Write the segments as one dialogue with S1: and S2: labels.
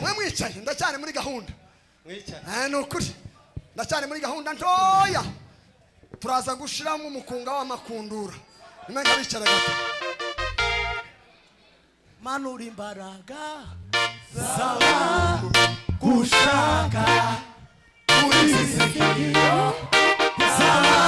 S1: mwe mwicaye ndacyane muri gahunda nukuri ndacyane muri gahunda ntoya turaza gushiramo umukunga w'amakundura nimwe bicara gato
S2: manura imbaraga zaba gushaka muri Sisikiyo zaba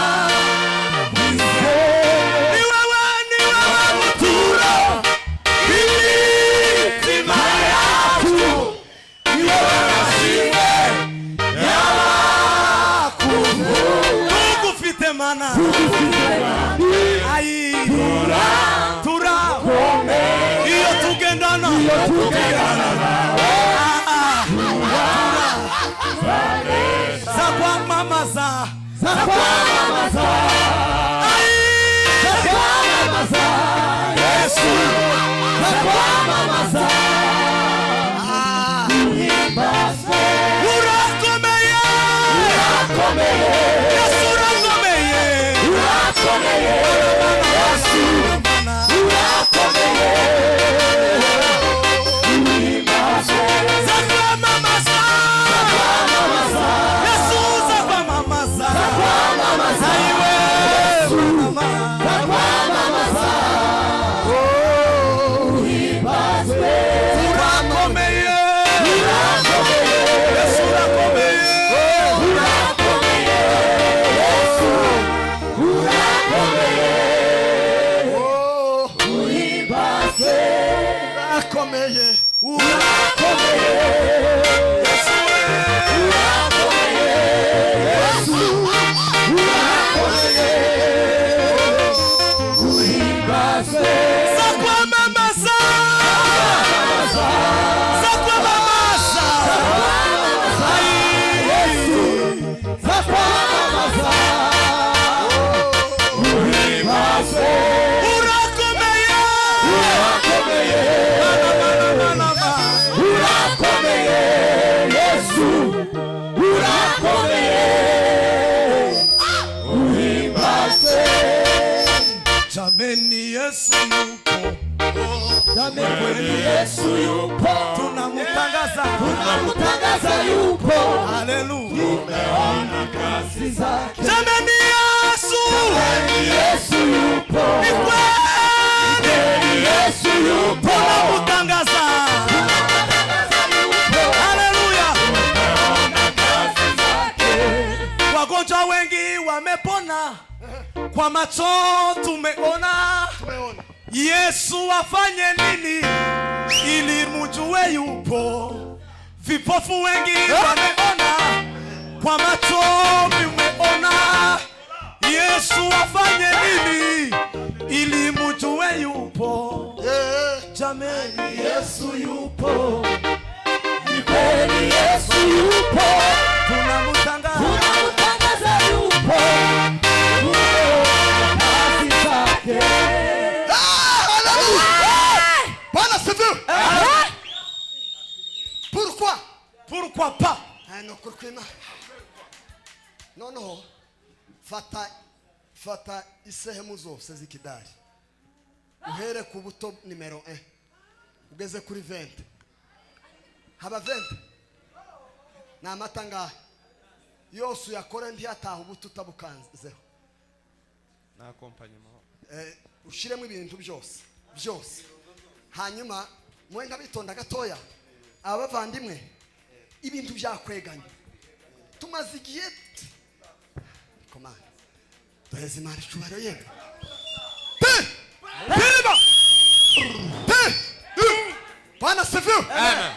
S2: Yesu yupo, tunamutangaza yupo, haleluya, tumeona kazi zake. Jamani Yesu yupo, Yesu yupo, tunamutangaza yupo, haleluya, tumeona kazi zake. Wagonjwa wengi wamepona, kwa macho tumeona. Yesu afanye nini ili mjue yupo? Vipofu wengi wameona, kwa macho vimeona. Yesu afanye nini ili mjue yupo? Jamani Yesu yupo, ni kweli Yesu yupo, tunamutangaza yupo, kazi zake. Pourquoi pas?
S1: Non. Fata isehemu zose z'ikidari. Uhere ku buto nimero 1. Ugeze kuri 20. Haba 20. Na amatanga yose yakore ntiyataha ubuto utabukanzeho.
S3: Na accompagnement.
S1: Ushiremo ibintu byose. Hanyuma mwenga bitonda gatoya. Abavandimwe ibintu byakweganye tumaze igihe komana duheze imana icubaro yewe Bwana sifiwe.
S3: Amen.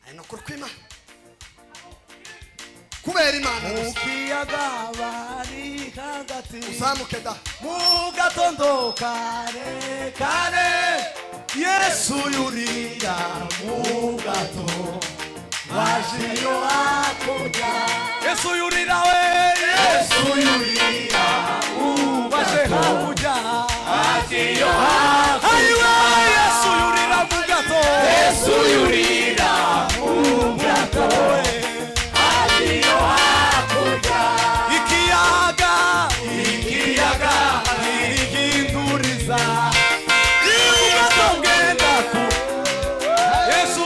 S1: Ayino kurkwima kubera imana
S2: ukiyaga bari hagati
S1: uzamuke da
S2: mu gatondo kare Yesu yurira mu gato wajiyo hakurya. Yesu yurira mu gato hakurya. Wajiyo hakurya. Yesu yurira mu gato. Yesu yurira mu gato wajiyo hakurya. Ikiyaga irihinduriza. Yesu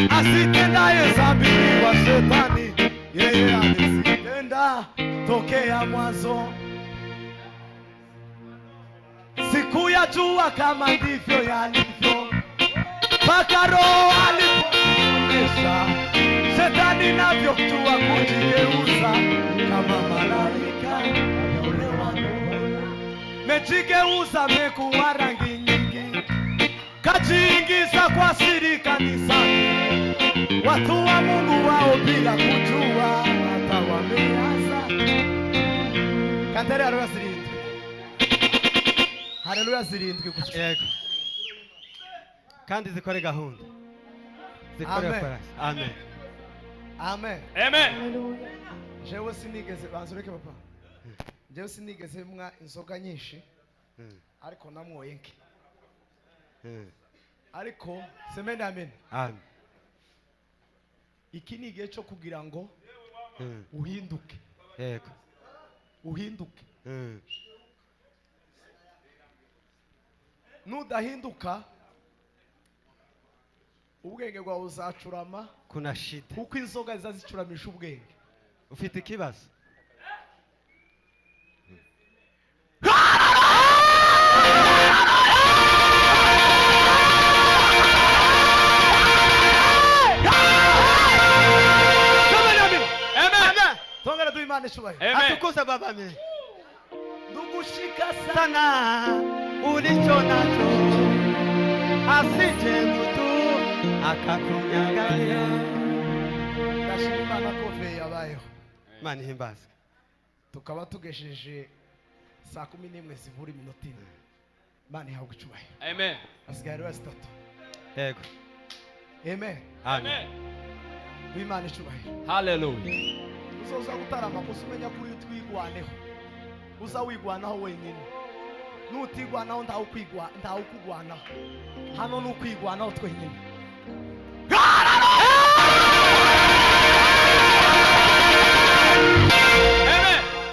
S2: asitendaye dhambi wa shetani, yeye alizitenda tokea mwanzo. Siku ya jua kama ndivyo yalivyo, mpaka Roho alipoonyesha shetani navyojua kujigeuza kama malaika. Mejigeuza mekuwa rangi nyingi, kajiingiza kwa siri kanisani. Watu wa Mungu wao bila kujua hata wameanza. Kantere haleluya zirindwi. Haleluya zirindwi
S4: Yego. Kandi zikore gahunda. Zikore
S2: Amen.
S4: parasi. Amen.
S2: Amen.
S3: Amen.
S2: Jewe sinigeze banzureke papa. Jewe sinigeze mwa inzoga nyinshi. Ariko namwoye nke. Ariko semene amen.
S4: Amen.
S2: Iki ni igihe cyo kugira ngo uhinduke.
S4: Yego.
S2: Uhinduke. Nudahinduka ubwenge bwawe uzacurama.
S4: Kuna shida.
S2: Kuko inzoga zazicuramisha ubwenge.
S4: Ufite ikibazo?
S2: Tongera du Imana ishubahiro.
S4: Atukuza baba mimi.
S2: Ndugushika
S4: Sana ulicho nacho asije mtu akakunyang'anya.
S2: ndashima Imana ko ve yabayeho.
S4: Mani himbaza.
S2: Tukaba tugesheje saa 11 zibura iminota 4. Imana ihabwe icyubahiro.
S3: Amen.
S2: Asigaye ari 3.
S4: Yego.
S2: Amen.
S4: Amen.
S2: Du Imana ishubahiro.
S3: Hallelujah.
S2: Uzoza gutarama gusa umenya kuri twigwaneho. Uza wigwanaho wenyine. Nutigwanaho ndaho kwigwa ndaho kugwanaho. Hano nukwigwanaho twenyine.